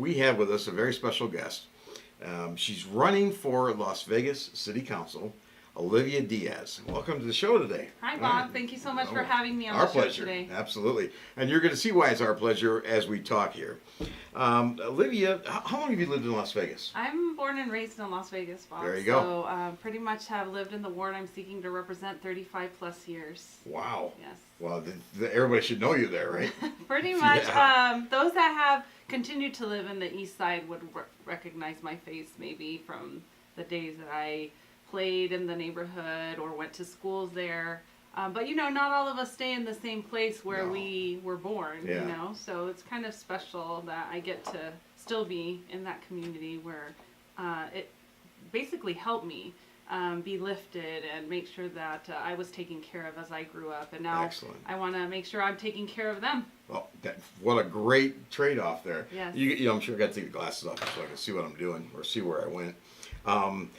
we have with us a very special guest. She's running for Las Vegas City Council, Olivia Diaz. Welcome to the show today. Hi, Bob. Thank you so much for having me on the show today. Absolutely. And you're going to see why it's our pleasure as we talk here. Olivia, how long have you lived in Las Vegas? I'm born and raised in Las Vegas, Bob. There you go. So pretty much have lived in the ward I'm seeking to represent 35 plus years. Wow. Yes. Well, everybody should know you there, right? Pretty much. Yeah. Those that have continued to live in the east side would recognize my face maybe from the days that I played in the neighborhood or went to schools there. But, not all of us stay in the same place where we were born, So it's kind of special that I get to still be in that community where it basically helped me be lifted and make sure that I was taken care of as I grew up. And now Excellent. I want to make sure I'm taking care of them. Well, what a great trade-off there. Yes. I'm sure I got to take the glasses off so I can see what I'm doing or see where I went. I'm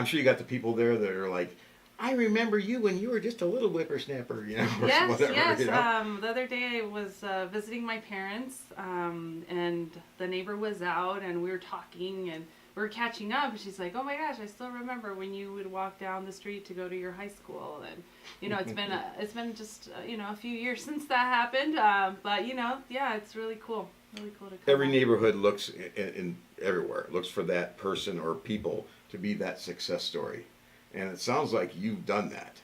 sure you got the people there that are like, I remember you when you were just a little whippersnapper, or yes, whatever. Yes. The other day I was visiting my parents, and the neighbor was out, and we were talking, and we were catching up. And she's like, "Oh my gosh, I still remember when you would walk down the street to go to your high school." And it's been just a few years since that happened. But it's really cool. Really cool to come Every out. neighborhood looks in everywhere looks for that person or people to be that success story. And it sounds like you've done that.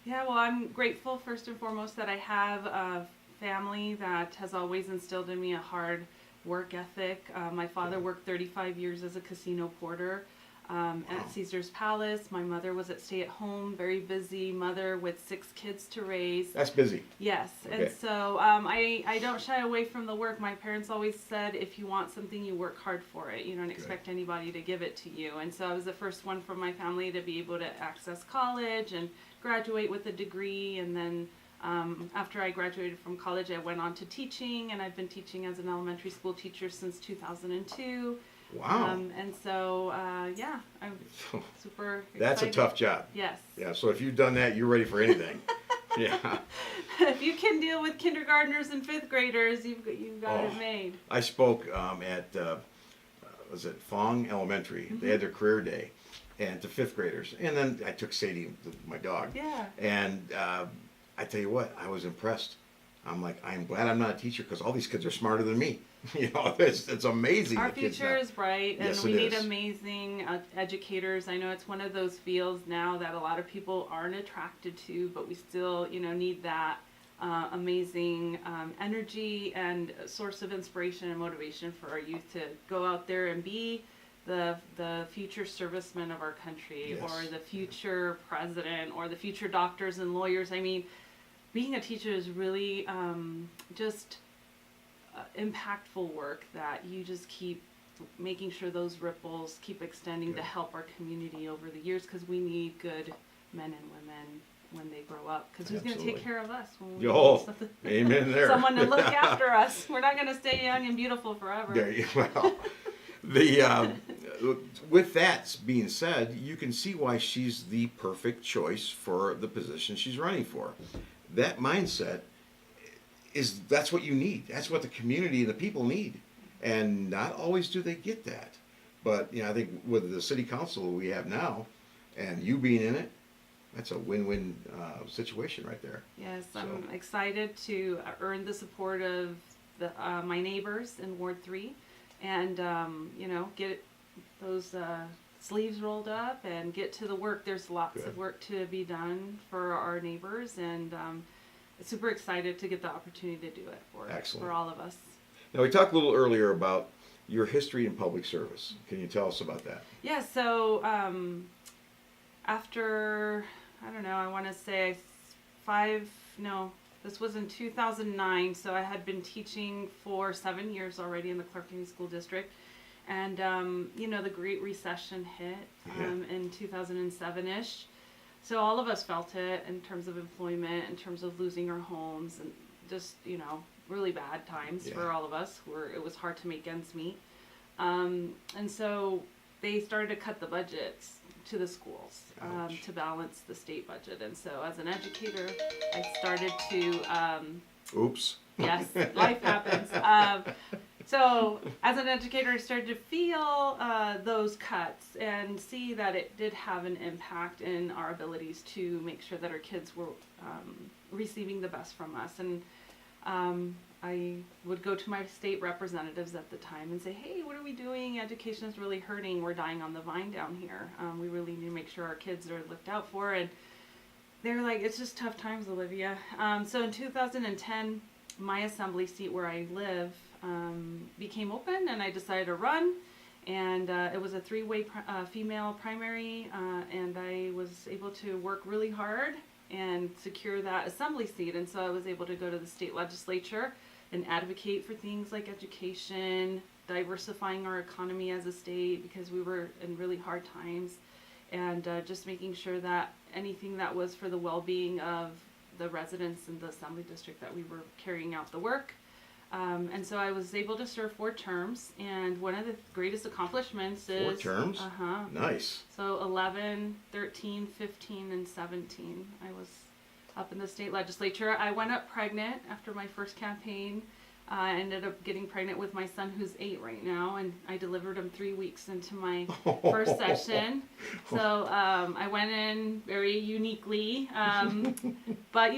Yeah, well, I'm grateful first and foremost that I have a family that has always instilled in me a hard work ethic. My father worked 35 years as a casino porter at Caesar's Palace. My mother was at stay-at-home, very busy mother with 6 kids to raise. That's busy. Yes, Okay. and so I don't shy away from the work. My parents always said, if you want something, you work hard for it. You don't expect anybody to give it to you. And so I was the first one from my family to be able to access college and graduate with a degree. And then after I graduated from college, I went on to teaching, and I've been teaching as an elementary school teacher since 2002. Wow. And so, I'm super excited. That's a tough job. Yes. Yeah, so if you've done that, you're ready for anything. Yeah. If you can deal with kindergartners and 5th graders, you've got it made. I spoke at, was it Fong Elementary? Mm-hmm. They had their career day, and to 5th graders. And then I took Sadie, my dog. Yeah. And I tell you what, I was impressed. I'm like, I'm glad I'm not a teacher because all these kids are smarter than me. It's amazing. Our future is bright, and Yes, we it need is. amazing educators. I know it's one of those fields now that a lot of people aren't attracted to, but we still, need that amazing energy and source of inspiration and motivation for our youth to go out there and be the future servicemen of our country, Yes. or the future president, or the future doctors and lawyers. I mean, being a teacher is really just impactful work that you just keep making sure those ripples keep extending to help our community over the years, because we need good men and women when they grow up, because who's going to take care of us when we need amen there. someone to look after us? We're not going to stay young and beautiful forever. Well, with that being said, you can see why she's the perfect choice for the position she's running for. That mindset that's what you need. That's what the community and the people need. And not always do they get that. But I think with the city council we have now, and you being in it, that's a win-win situation right there. Yes, I'm excited to earn the support of my neighbors in Ward 3, and get those sleeves rolled up and get to the work. There's lots of work to be done for our neighbors, and super excited to get the opportunity to do it for all of us. Now, we talked a little earlier about your history in public service. Can you tell us about that? Yeah, so after, I don't know, I want to say this was in 2009, so I had been teaching for 7 years already in the Clark County School District. And, the Great Recession hit in 2007-ish. So all of us felt it in terms of employment, in terms of losing our homes, and just, really bad times for all of us, where it was hard to make ends meet. And so they started to cut the budgets to the schools to balance the state budget. And so as an educator, I started to... Oops. Yes, life happens. So as an educator, I started to feel those cuts and see that it did have an impact in our abilities to make sure that our kids were receiving the best from us. And I would go to my state representatives at the time and say, hey, what are we doing? Education is really hurting. We're dying on the vine down here. We really need to make sure our kids are looked out for. And they're like, it's just tough times, Olivia. So in 2010, my assembly seat where I live became open, and I decided to run. And it was a three-way female primary, and I was able to work really hard and secure that assembly seat. And so I was able to go to the state legislature and advocate for things like education, diversifying our economy as a state because we were in really hard times, and just making sure that anything that was for the well-being of the residents in the assembly district, that we were carrying out the work. And so I was able to serve 4 terms, and one of the greatest accomplishments is 4 terms? Nice. So 11, 13, 15, and 17. I was up in the state legislature. I went up pregnant after my first campaign. I ended up getting pregnant with my son, who's 8 right now, and I delivered him 3 weeks into my first session. So I went in very uniquely. But,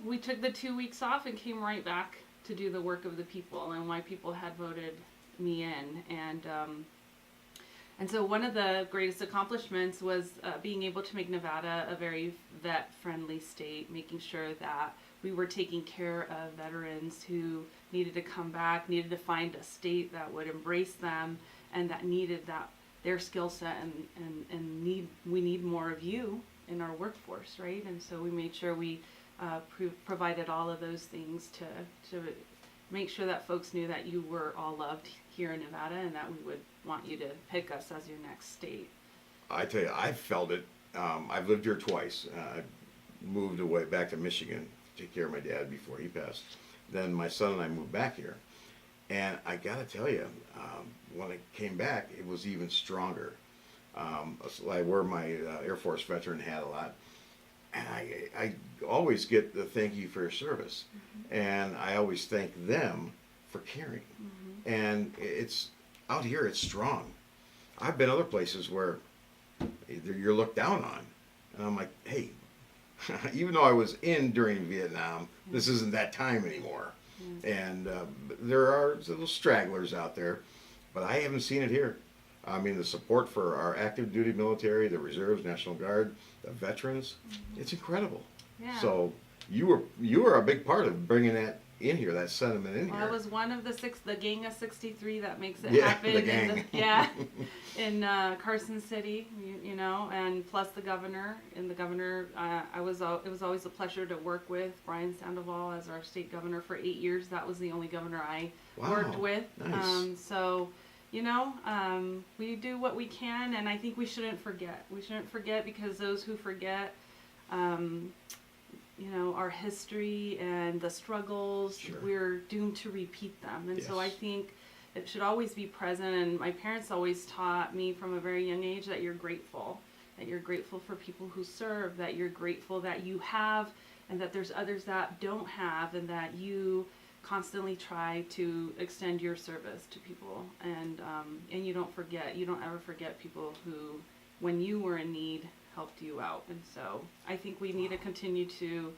we took the 2 weeks off and came right back to do the work of the people and why people had voted me in. And so one of the greatest accomplishments was being able to make Nevada a very vet-friendly state, making sure that we were taking care of veterans who needed to come back, needed to find a state that would embrace them, and that needed their skill set, and we need more of you in our workforce, right? And so we made sure we provided all of those things to make sure that folks knew that you were all loved here in Nevada, and that we would want you to pick us as your next state. I tell you, I felt it. I've lived here twice. I moved away back to Michigan to take care of my dad before he passed. Then my son and I moved back here. And I got to tell you, when I came back, it was even stronger. I wear my Air Force veteran hat a lot. And I always get the thank you for your service. Mm-hmm. And I always thank them for caring. Mm-hmm. And it's out here, it's strong. I've been other places where you're looked down on. And I'm like, hey, even though I was in during Vietnam, this isn't that time anymore. And there are little stragglers out there, but I haven't seen it here. I mean, the support for our active duty military, the reserves, National Guard, the veterans, it's incredible. Yeah. So you were a big part of bringing that in here, that sentiment in here. I was one of the gang of 63 that makes it happen. The gang. In Carson City, and plus the governor. And the governor, it was always a pleasure to work with Brian Sandoval as our state governor for 8 years. That was the only governor I worked with. Nice. So, we do what we can, and I think we shouldn't forget. We shouldn't forget, because those who forget, our history and the struggles, sure, we're doomed to repeat them. And yes, so I think it should always be present. And my parents always taught me from a very young age that you're grateful for people who serve, that you're grateful that you have, and that there's others that don't have, and that you constantly try to extend your service to people. And you don't ever forget people who, when you were in need, helped you out. And so I think we need to continue to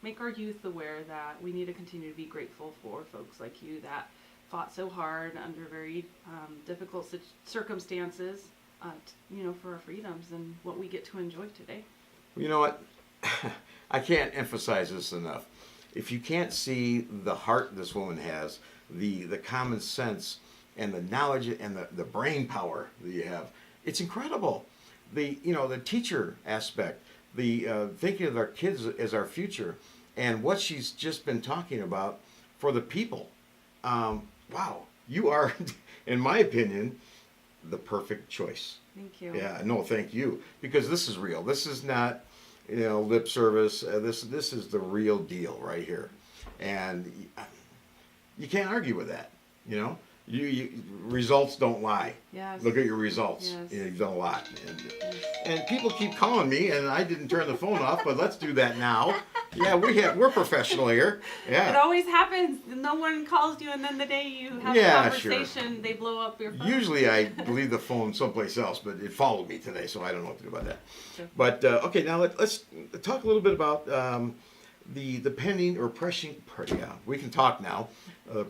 make our youth aware that we need to continue to be grateful for folks like you that fought so hard under very difficult circumstances, for our freedoms and what we get to enjoy today. You know what? I can't emphasize this enough. If you can't see the heart this woman has, the common sense and the knowledge and the brain power that you have, it's incredible. The teacher aspect, the thinking of our kids as our future, and what she's just been talking about for the people. Wow, you are, in my opinion, the perfect choice. Thank you. Yeah, no, thank you, because this is real. This is not, lip service. This is the real deal right here, and you can't argue with that. You results don't lie. Yes. Look at your results. Yes. You've done a lot. And people keep calling me, and I didn't turn the phone off, but let's do that now. Yeah, we're professional here. It Yeah. always happens. No one calls you, and then the day you have Yeah, a sure. conversation, they blow up your phone. Usually I leave the phone someplace else, but it followed me today, so I don't know what to do about that. Sure. But okay, now let's talk a little bit about the pending or yeah, we can talk now.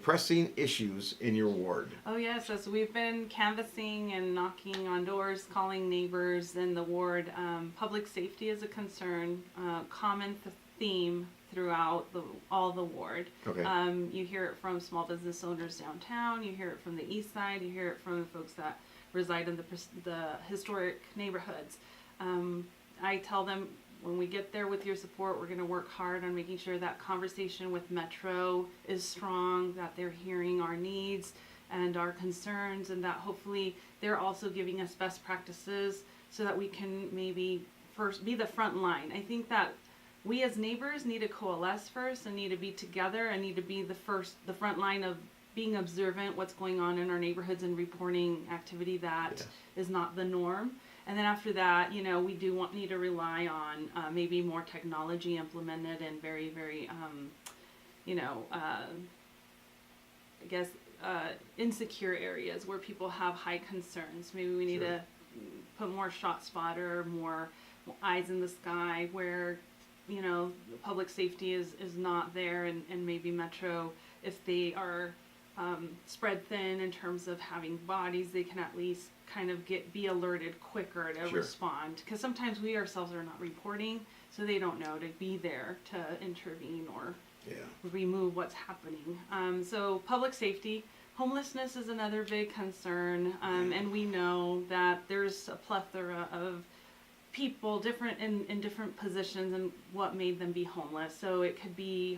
Pressing issues in your ward. Oh yes, as we've been canvassing and knocking on doors, calling neighbors in the ward, public safety is a concern, common theme throughout all the ward. Okay. You hear it from small business owners downtown. You hear it from the east side. You hear it from the folks that reside in the historic neighborhoods. I tell them, when we get there with your support, we're going to work hard on making sure that conversation with Metro is strong, that they're hearing our needs and our concerns, and that hopefully they're also giving us best practices so that we can maybe first be the front line. I think that we as neighbors need to coalesce first and need to be together and need to be the front line of being observant what's going on in our neighborhoods and reporting activity that is not the norm. And then after that, you know, we do need to rely on maybe more technology implemented in very, very, insecure areas where people have high concerns. Maybe we need to put more shot spotter, more eyes in the sky where, you know, public safety is not there, and maybe Metro, if they are spread thin in terms of having bodies, they can at least kind of be alerted quicker to respond, because sometimes we ourselves are not reporting, so they don't know to be there to intervene or remove what's happening. So public safety, homelessness is another big concern, and we know that there's a plethora of people different in different positions and what made them be homeless. So it could be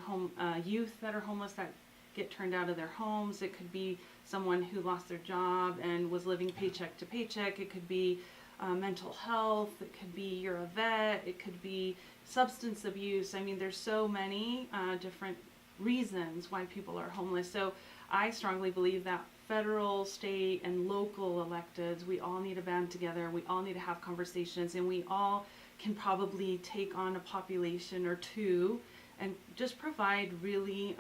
youth that are homeless that get turned out of their homes. It could be someone who lost their job and was living paycheck to paycheck. It could be mental health. It could be you're a vet. It could be substance abuse. I mean, there's so many different reasons why people are homeless. So I strongly believe that federal, state, and local electeds, we all need to band together. We all need to have conversations, and we all can probably take on a population or two and just provide really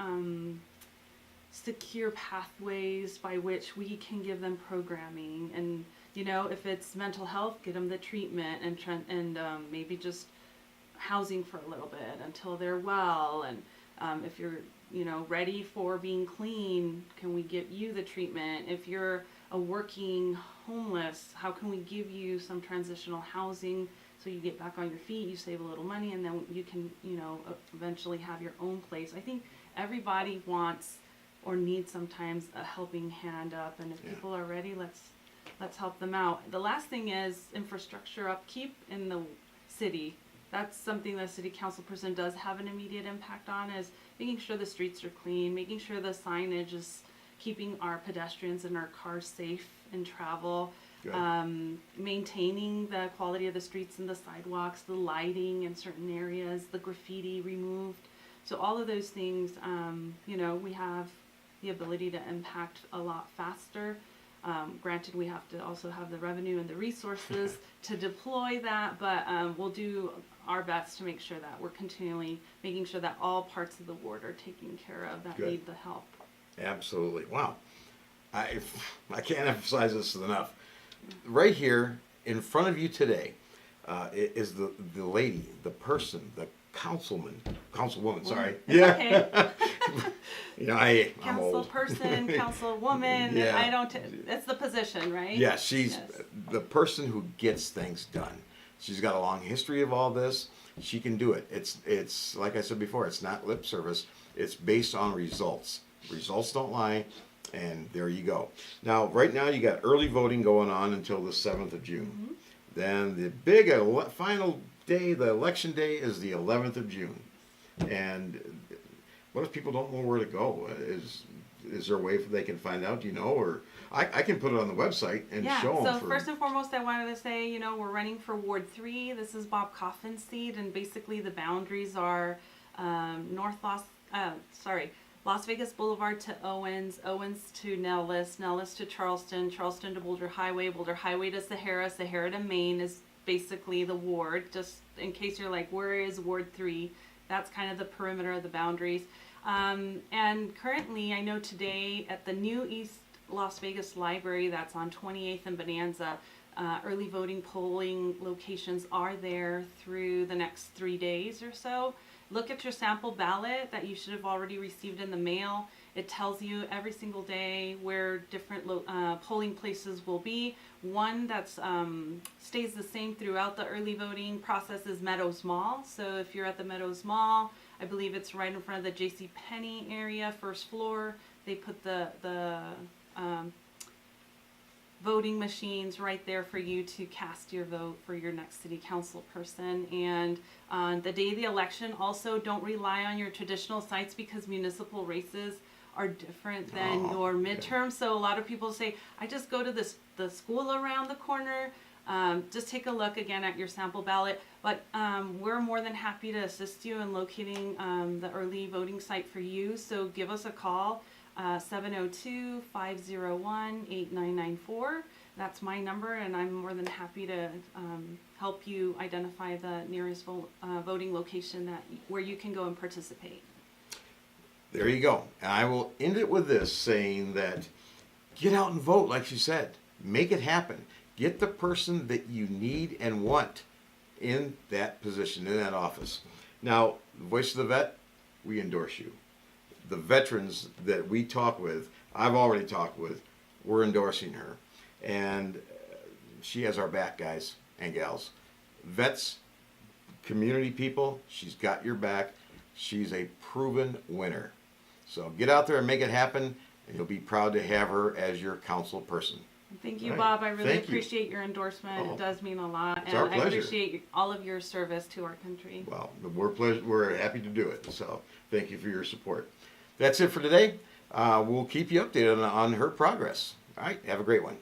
secure pathways by which we can give them programming. And, you know, if it's mental health, get them the treatment and maybe just housing for a little bit until they're well. And if you're, you know, ready for being clean, can we get you the treatment? If you're a working homeless, how can we give you some transitional housing so you get back on your feet, you save a little money, and then you can, you know, eventually have your own place. I think everybody wants or needs sometimes a helping hand up, and if people are ready, let's help them out. The last thing is infrastructure upkeep in the city. That's something the city council person does have an immediate impact on, is making sure the streets are clean, making sure the signage is keeping our pedestrians and our cars safe in travel, maintaining the quality of the streets and the sidewalks, the lighting in certain areas, the graffiti removed. So all of those things, you know, we have the ability to impact a lot faster. Granted, we have to also have the revenue and the resources to deploy that, but we'll do our best to make sure that we're continually making sure that all parts of the ward are taken care of that need the help. Absolutely. Wow. I can't emphasize this enough. Right here in front of you today is the lady, the person, the councilwoman, sorry. Okay. You know, I'm council old. Person, councilwoman. It's the position, right? Yeah, she's the person who gets things done. She's got a long history of all this. She can do it. It's like I said before, it's not lip service. It's based on results. Results don't lie, and there you go. Now, right now, you got early voting going on until the 7th of June. Mm-hmm. Then the big final day, the election day, is the 11th of June. And what if people don't know where to go? Is there a way they can find out? Do you know? Or I can put it on the website and show them. So first and foremost, I wanted to say, you know, we're running for Ward 3. This is Bob Coffin's seat, and basically the boundaries are Las Vegas Boulevard to Owens, Owens to Nellis, Nellis to Charleston, Charleston to Boulder Highway, Boulder Highway to Sahara, Sahara to Maine is basically the ward. Just in case you're like, where is Ward 3? That's kind of the perimeter of the boundaries. And currently, I know today at the new East Las Vegas Library that's on 28th and Bonanza, early voting polling locations are there through the next 3 days or so. Look at your sample ballot that you should have already received in the mail. It tells you every single day where different polling places will be. One that stays the same throughout the early voting process is Meadows Mall. So if you're at the Meadows Mall, I believe it's right in front of the J.C. Penney area, first floor. They put the voting machines right there for you to cast your vote for your next city council person. And on the day of the election, also don't rely on your traditional sites because municipal races are different than your midterm. So a lot of people say, I just go to the school around the corner. Just take a look again at your sample ballot. But we're more than happy to assist you in locating the early voting site for you. So give us a call. 702-501-8994. That's my number, and I'm more than happy to help you identify the nearest voting location where you can go and participate. There you go. And I will end it with this, saying that get out and vote, like she said. Make it happen. Get the person that you need and want in that position, in that office. Now, the Voice of the Vet, we endorse you. The veterans that we talk with, I've already talked with, we're endorsing her. And she has our back, guys and gals. Vets, community people, she's got your back. She's a proven winner. So get out there and make it happen, and you'll be proud to have her as your council person. Thank you, Right. Bob. I really Thank you. appreciate your endorsement. Oh, it does mean a lot. it's And our I pleasure. appreciate all of your service to our country. Well, we're happy to do it. So thank you for your support. That's it for today. We'll keep you updated on her progress. All right. Have a great one.